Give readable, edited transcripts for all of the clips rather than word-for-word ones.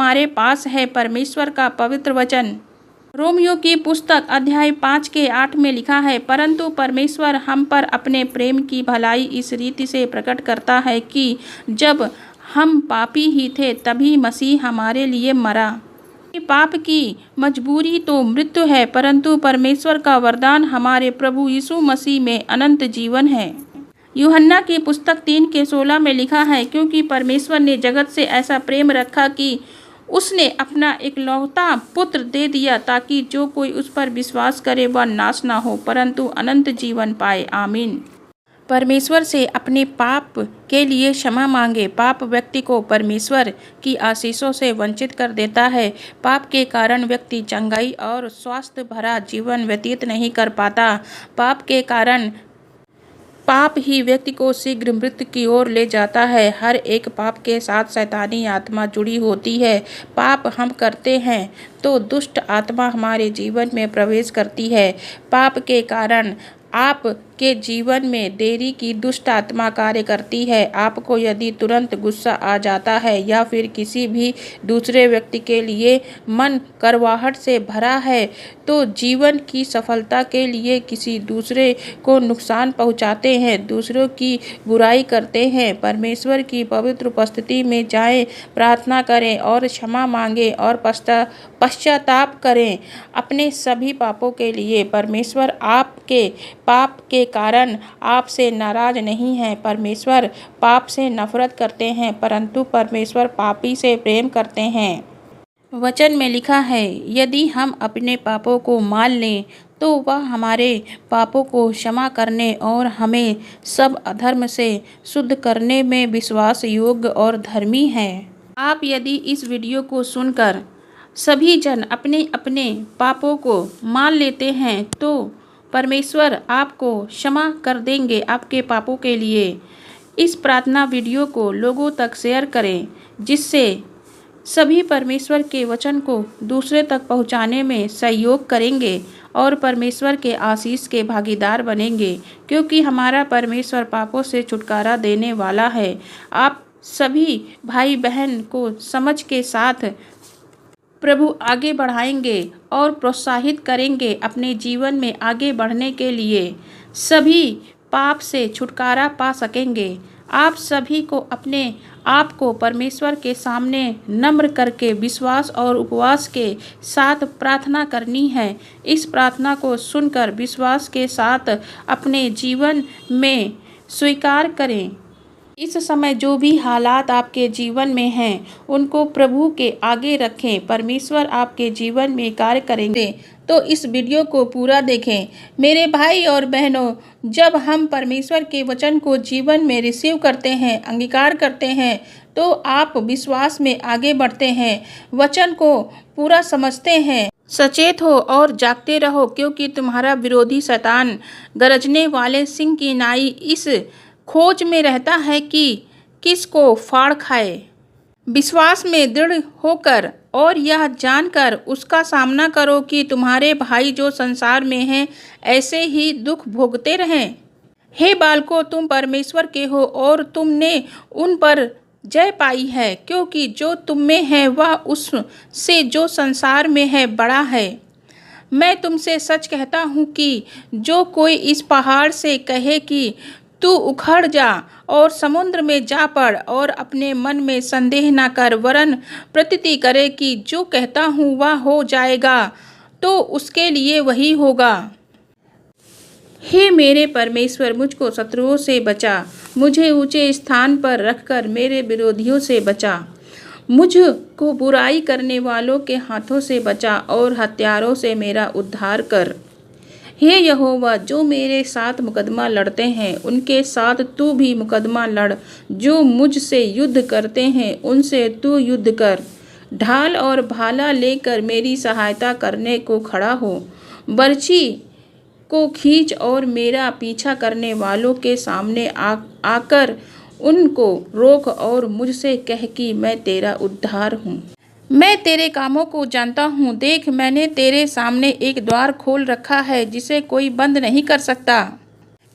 हमारे पास है परमेश्वर का पवित्र वचन। रोमियो की पुस्तक अध्याय 5 के 8 में लिखा है, परंतु परमेश्वर हम पर अपने प्रेम की भलाई इस रीति से प्रकट करता है कि जब हम पापी ही थे तभी मसीह हमारे लिए मरा। पाप की मजबूरी तो मृत्यु है, परंतु परमेश्वर का वरदान हमारे प्रभु यीशु मसीह में अनंत जीवन है। यूहन्ना की पुस्तक 3 के 16 में लिखा है, क्योंकि परमेश्वर ने जगत से ऐसा प्रेम रखा कि उसने अपना इकलौता पुत्र दे दिया, ताकि जो कोई उस पर विश्वास करे वह नाश ना हो परंतु अनंत जीवन पाए। आमीन। परमेश्वर से अपने पाप के लिए क्षमा मांगे। पाप व्यक्ति को परमेश्वर की आशीषों से वंचित कर देता है। पाप के कारण व्यक्ति चंगाई और स्वास्थ्य भरा जीवन व्यतीत नहीं कर पाता। पाप के कारण पाप ही व्यक्ति को शीघ्र मृत्यु की ओर ले जाता है। हर एक पाप के साथ शैतानी आत्मा जुड़ी होती है। पाप हम करते हैं तो दुष्ट आत्मा हमारे जीवन में प्रवेश करती है। पाप के कारण आपके जीवन में देरी की दुष्ट आत्मा कार्य करती है। आपको यदि तुरंत गुस्सा आ जाता है या फिर किसी भी दूसरे व्यक्ति के लिए मन करवाहट से भरा है तो जीवन की सफलता के लिए किसी दूसरे को नुकसान पहुंचाते हैं, दूसरों की बुराई करते हैं। परमेश्वर की पवित्र उपस्थिति में जाएं, प्रार्थना करें और क्षमा मांगें और पश्चाताप करें अपने सभी पापों के लिए। परमेश्वर आपके पाप के कारण आपसे नाराज नहीं है। परमेश्वर पाप से नफरत करते हैं, परंतु परमेश्वर पापी से प्रेम करते हैं। वचन में लिखा है, यदि हम अपने पापों को मान लें तो वह हमारे पापों को क्षमा करने और हमें सब अधर्म से शुद्ध करने में विश्वास योग्य और धर्मी है। आप यदि इस वीडियो को सुनकर सभी जन अपने अपने पापों को मान लेते हैं तो परमेश्वर आपको क्षमा कर देंगे आपके पापों के लिए। इस प्रार्थना वीडियो को लोगों तक शेयर करें, जिससे सभी परमेश्वर के वचन को दूसरे तक पहुंचाने में सहयोग करेंगे और परमेश्वर के आशीष के भागीदार बनेंगे, क्योंकि हमारा परमेश्वर पापों से छुटकारा देने वाला है। आप सभी भाई बहन को समझ के साथ प्रभु आगे बढ़ाएंगे और प्रोत्साहित करेंगे अपने जीवन में आगे बढ़ने के लिए, सभी पाप से छुटकारा पा सकेंगे। आप सभी को अपने आप को परमेश्वर के सामने नम्र करके विश्वास और उपवास के साथ प्रार्थना करनी है। इस प्रार्थना को सुनकर विश्वास के साथ अपने जीवन में स्वीकार करें। इस समय जो भी हालात आपके जीवन में हैं उनको प्रभु के आगे रखें। परमेश्वर आपके जीवन में कार्य करेंगे। तो इस वीडियो को पूरा देखें। मेरे भाई और बहनों, जब हम परमेश्वर के वचन को जीवन में रिसीव करते हैं, अंगीकार करते हैं, तो आप विश्वास में आगे बढ़ते हैं, वचन को पूरा समझते हैं। सचेत हो और जागते रहो, क्योंकि तुम्हारा विरोधी शैतान गरजने वाले सिंह की नाई इस खोज में रहता है कि किसको फाड़ खाए। विश्वास में दृढ़ होकर और यह जानकर उसका सामना करो कि तुम्हारे भाई जो संसार में हैं ऐसे ही दुख भोगते रहें। हे बालकों, तुम परमेश्वर के हो और तुमने उन पर जय पाई है, क्योंकि जो तुम में है वह उससे जो संसार में है बड़ा है। मैं तुमसे सच कहता हूँ कि जो कोई इस पहाड़ से कहे कि तू उखड़ जा और समुद्र में जा पड़ और अपने मन में संदेह न कर, वरन प्रतीति करे कि जो कहता हूँ वह हो जाएगा, तो उसके लिए वही होगा। हे मेरे परमेश्वर, मुझको शत्रुओं से बचा, मुझे ऊंचे स्थान पर रखकर मेरे विरोधियों से बचा। मुझको बुराई करने वालों के हाथों से बचा और हत्यारों से मेरा उद्धार कर। हे यहोवा, जो मेरे साथ मुकदमा लड़ते हैं उनके साथ तू भी मुकदमा लड़। जो मुझसे युद्ध करते हैं उनसे तू युद्ध कर। ढाल और भाला लेकर मेरी सहायता करने को खड़ा हो। बर्छी को खींच और मेरा पीछा करने वालों के सामने आकर उनको रोक और मुझसे कह कि मैं तेरा उद्धार हूँ। मैं तेरे कामों को जानता हूँ। देख, मैंने तेरे सामने एक द्वार खोल रखा है जिसे कोई बंद नहीं कर सकता,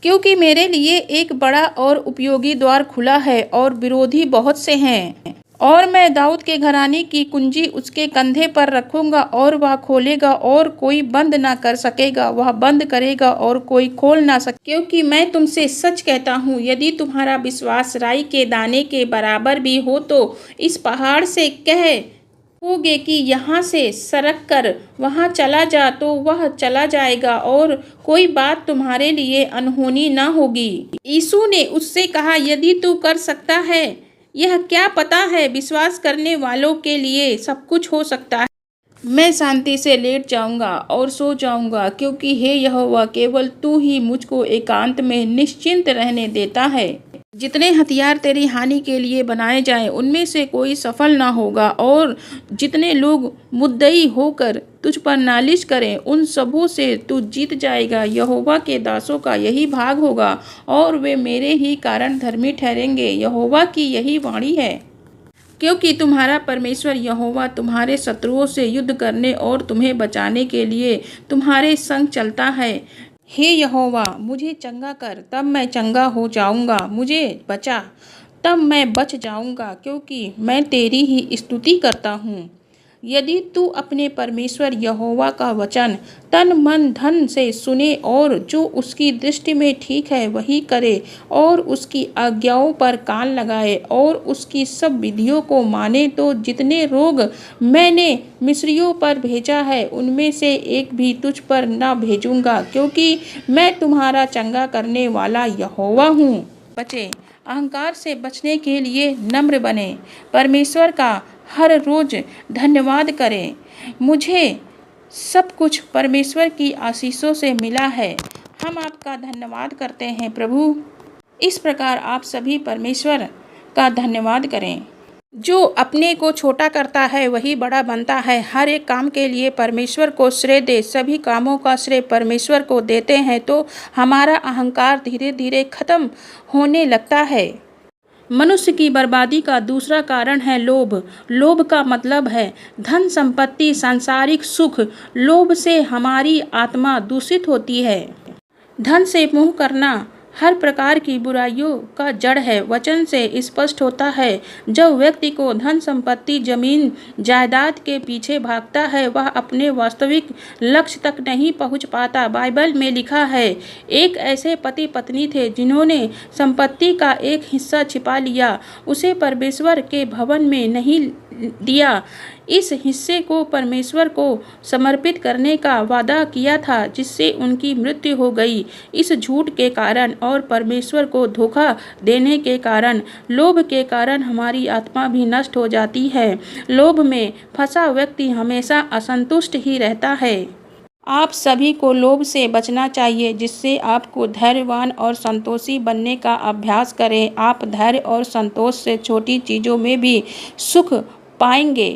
क्योंकि मेरे लिए एक बड़ा और उपयोगी द्वार खुला है और विरोधी बहुत से हैं। और मैं दाऊद के घराने की कुंजी उसके कंधे पर रखूंगा और वह खोलेगा और कोई बंद ना कर सकेगा, वह बंद करेगा और कोई खोल ना सके। क्योंकि मैं तुमसे सच कहता हूँ, यदि तुम्हारा विश्वास राई के दाने के बराबर भी हो तो इस पहाड़ से कह होगे कि यहाँ से सरक कर वहाँ चला जा तो वह चला जाएगा और कोई बात तुम्हारे लिए अनहोनी ना होगी। यीशु ने उससे कहा, यदि तू कर सकता है, यह क्या पता है, विश्वास करने वालों के लिए सब कुछ हो सकता है। मैं शांति से लेट जाऊंगा और सो जाऊंगा, क्योंकि हे यहोवा, केवल तू ही मुझको एकांत में निश्चिंत रहने देता है। जितने हथियार तेरी हानि के लिए बनाए जाएं, उनमें से कोई सफल ना होगा, और जितने लोग मुद्दई होकर तुझ पर नालिश करें, उन सबों से तू जीत जाएगा। यहोवा के दासों का यही भाग होगा और वे मेरे ही कारण धर्मी ठहरेंगे। यहोवा की यही वाणी है, क्योंकि तुम्हारा परमेश्वर यहोवा तुम्हारे शत्रुओं से युद्ध करने और तुम्हें बचाने के लिए तुम्हारे संग चलता है। हे यहोवा, मुझे चंगा कर, तब मैं चंगा हो जाऊंगा, मुझे बचा, तब मैं बच जाऊंगा, क्योंकि मैं तेरी ही स्तुति करता हूँ। यदि तू अपने परमेश्वर यहोवा का वचन तन मन धन से सुने और जो उसकी दृष्टि में ठीक है वही करे, और उसकी आज्ञाओं पर कान लगाए और उसकी सब विधियों को माने, तो जितने रोग मैंने मिस्रियों पर भेजा है उनमें से एक भी तुझ पर न भेजूंगा, क्योंकि मैं तुम्हारा चंगा करने वाला यहोवा हूँ। बचे अहंकार से बचने के लिए नम्र बने, परमेश्वर का हर रोज धन्यवाद करें। मुझे सब कुछ परमेश्वर की आशीषों से मिला है। हम आपका धन्यवाद करते हैं प्रभु। इस प्रकार आप सभी परमेश्वर का धन्यवाद करें। जो अपने को छोटा करता है वही बड़ा बनता है। हर एक काम के लिए परमेश्वर को श्रेय दे। सभी कामों का श्रेय परमेश्वर को देते हैं तो हमारा अहंकार धीरे धीरे खत्म होने लगता है। मनुष्य की बर्बादी का दूसरा कारण है लोभ। लोभ का मतलब है धन संपत्ति, सांसारिक सुख। लोभ से हमारी आत्मा दूषित होती है। धन से मोह करना हर प्रकार की बुराइयों का जड़ है। वचन से स्पष्ट होता है, जब व्यक्ति को धन संपत्ति, जमीन जायदाद के पीछे भागता है, वह अपने वास्तविक लक्ष्य तक नहीं पहुंच पाता। बाइबल में लिखा है, एक ऐसे पति पत्नी थे जिन्होंने संपत्ति का एक हिस्सा छिपा लिया, उसे परमेश्वर के भवन में नहीं दिया। इस हिस्से को परमेश्वर को समर्पित करने का वादा किया था, जिससे उनकी मृत्यु हो गई। इस झूठ के कारण और परमेश्वर को धोखा देने के कारण, लोभ के कारण हमारी आत्मा भी नष्ट हो जाती है। लोभ में फंसा व्यक्ति हमेशा असंतुष्ट ही रहता है। आप सभी को लोभ से बचना चाहिए, जिससे आपको धैर्यवान और संतोषी बनने का अभ्यास करें। आप धैर्य और संतोष से छोटी चीज़ों में भी सुख पाएंगे।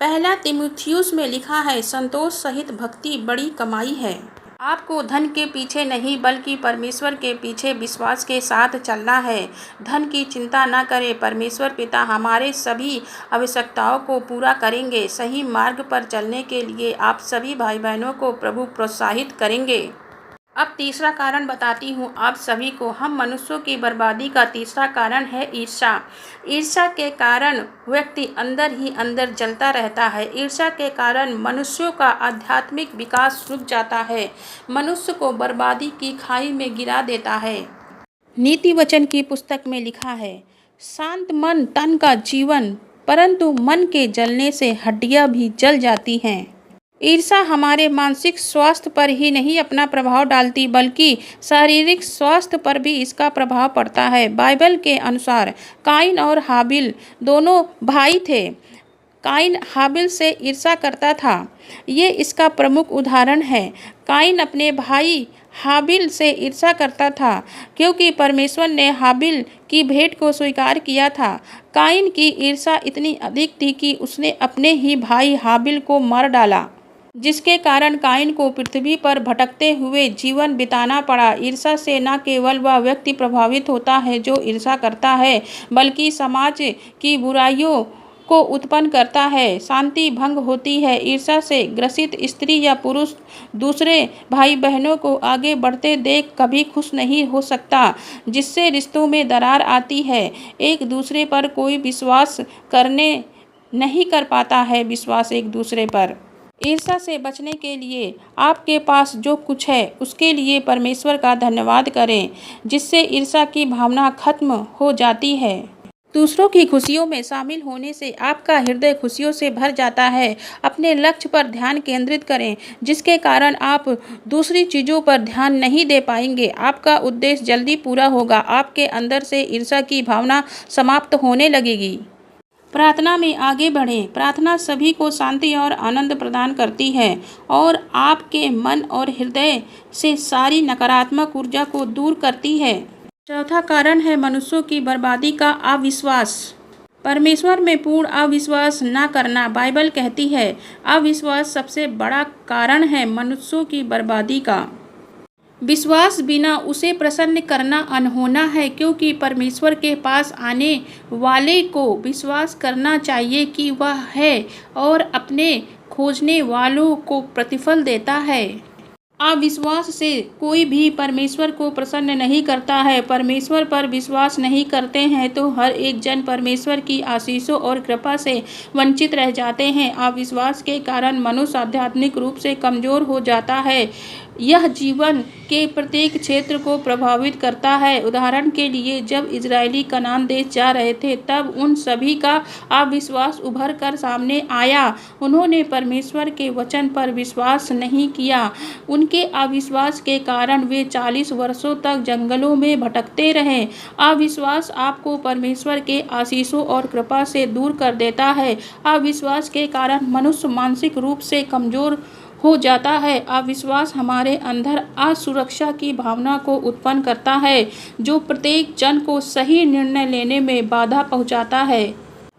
पहला तीमुथियुस में लिखा है, संतोष सहित भक्ति बड़ी कमाई है। आपको धन के पीछे नहीं बल्कि परमेश्वर के पीछे विश्वास के साथ चलना है। धन की चिंता न करें, परमेश्वर पिता हमारे सभी आवश्यकताओं को पूरा करेंगे। सही मार्ग पर चलने के लिए आप सभी भाई बहनों को प्रभु प्रोत्साहित करेंगे। अब तीसरा कारण बताती हूँ आप सभी को। हम मनुष्यों की बर्बादी का तीसरा कारण है ईर्ष्या। ईर्ष्या के कारण व्यक्ति अंदर ही अंदर जलता रहता है। ईर्ष्या के कारण मनुष्यों का आध्यात्मिक विकास रुक जाता है, मनुष्य को बर्बादी की खाई में गिरा देता है। नीति वचन की पुस्तक में लिखा है, शांत मन तन का जीवन, परंतु मन के जलने से हड्डियां भी जल जाती हैं। ईर्ष्या हमारे मानसिक स्वास्थ्य पर ही नहीं अपना प्रभाव डालती, बल्कि शारीरिक स्वास्थ्य पर भी इसका प्रभाव पड़ता है। बाइबल के अनुसार काइन और हाबिल दोनों भाई थे। काइन हाबिल से ईर्ष्या करता था। ये इसका प्रमुख उदाहरण है। काइन अपने भाई हाबिल से ईर्ष्या करता था, क्योंकि परमेश्वर ने हाबिल की भेंट को स्वीकार किया था। काइन की ईर्ष्या इतनी अधिक थी कि उसने अपने ही भाई हाबिल को मार डाला, जिसके कारण काइन को पृथ्वी पर भटकते हुए जीवन बिताना पड़ा। ईर्ष्या से न केवल वह व्यक्ति प्रभावित होता है जो ईर्ष्या करता है, बल्कि समाज की बुराइयों को उत्पन्न करता है, शांति भंग होती है। ईर्ष्या से ग्रसित स्त्री या पुरुष दूसरे भाई बहनों को आगे बढ़ते देख कभी खुश नहीं हो सकता, जिससे रिश्तों में दरार आती है। एक दूसरे पर कोई विश्वास नहीं कर पाता है। विश्वास एक दूसरे पर। ईर्ष्या से बचने के लिए आपके पास जो कुछ है उसके लिए परमेश्वर का धन्यवाद करें, जिससे ईर्ष्या की भावना खत्म हो जाती है। दूसरों की खुशियों में शामिल होने से आपका हृदय खुशियों से भर जाता है। अपने लक्ष्य पर ध्यान केंद्रित करें, जिसके कारण आप दूसरी चीज़ों पर ध्यान नहीं दे पाएंगे। आपका उद्देश्य जल्दी पूरा होगा। आपके अंदर से ईर्ष्या की भावना समाप्त होने लगेगी। प्रार्थना में आगे बढ़ें। प्रार्थना सभी को शांति और आनंद प्रदान करती है और आपके मन और हृदय से सारी नकारात्मक ऊर्जा को दूर करती है। चौथा कारण है मनुष्यों की बर्बादी का अविश्वास। परमेश्वर में पूर्ण अविश्वास न करना। बाइबल कहती है, अविश्वास सबसे बड़ा कारण है मनुष्यों की बर्बादी का। विश्वास बिना उसे प्रसन्न करना अनहोना है, क्योंकि परमेश्वर के पास आने वाले को विश्वास करना चाहिए कि वह है और अपने खोजने वालों को प्रतिफल देता है। अविश्वास से कोई भी परमेश्वर को प्रसन्न नहीं करता है। परमेश्वर पर विश्वास नहीं करते हैं तो हर एक जन परमेश्वर की आशीषों और कृपा से वंचित रह जाते हैं। अविश्वास के कारण मनुष्य आध्यात्मिक रूप से कमजोर हो जाता है। यह जीवन के प्रत्येक क्षेत्र को प्रभावित करता है। उदाहरण के लिए, जब इजरायली कनान देश जा रहे थे तब उन सभी का अविश्वास उभर कर सामने आया। उन्होंने परमेश्वर के वचन पर विश्वास नहीं किया। उनके अविश्वास के कारण वे 40 वर्षों तक जंगलों में भटकते रहे। अविश्वास आपको परमेश्वर के आशीषों और कृपा से दूर कर देता है। अविश्वास के कारण मनुष्य मानसिक रूप से कमजोर हो जाता है। अविश्वास हमारे अंदर असुरक्षा की भावना को उत्पन्न करता है, जो प्रत्येक जन को सही निर्णय लेने में बाधा पहुंचाता है।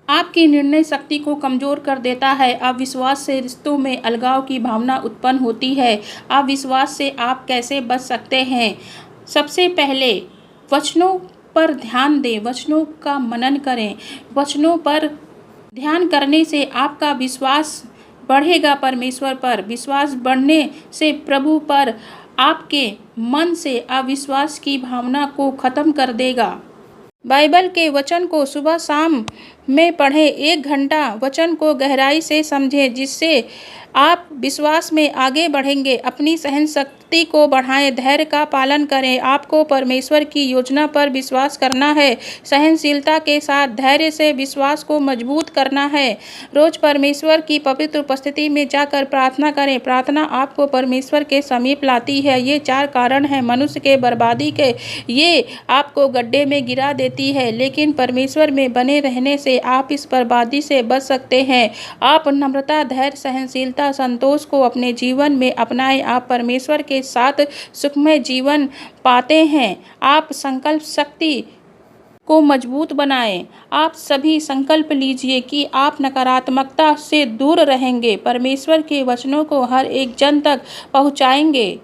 आपकी निर्णय शक्ति को कमजोर कर देता है। अविश्वास से रिश्तों में अलगाव की भावना उत्पन्न होती है। अविश्वास से आप कैसे बच सकते हैं? सबसे पहले वचनों पर ध्यान दें, वचनों का मनन करें। वचनों पर ध्यान करने से आपका विश्वास बढ़ेगा। परमेश्वर पर विश्वास बढ़ने से प्रभु पर आपके मन से अविश्वास की भावना को खत्म कर देगा। बाइबल के वचन को सुबह शाम में पढ़ें। 1 घंटा वचन को गहराई से समझें, जिससे आप विश्वास में आगे बढ़ेंगे। अपनी सहनशक्ति को बढ़ाएं, धैर्य का पालन करें। आपको परमेश्वर की योजना पर विश्वास करना है। सहनशीलता के साथ धैर्य से विश्वास को मजबूत करना है। रोज परमेश्वर की पवित्र उपस्थिति में जाकर प्रार्थना करें। प्रार्थना आपको परमेश्वर के समीप लाती है। ये 4 कारण हैं मनुष्य के बर्बादी के। ये आपको गड्ढे में गिरा देती है, लेकिन परमेश्वर में बने रहने से आप इस बर्बादी से बच सकते हैं। आप नम्रता, धैर्य, सहनशीलता, संतोष को अपने जीवन में अपनाएं। आप परमेश्वर के साथ सुखमय जीवन पाते हैं। आप संकल्प शक्ति को मजबूत बनाएं। आप सभी संकल्प लीजिए कि आप नकारात्मकता से दूर रहेंगे, परमेश्वर के वचनों को हर एक जन तक पहुंचाएंगे।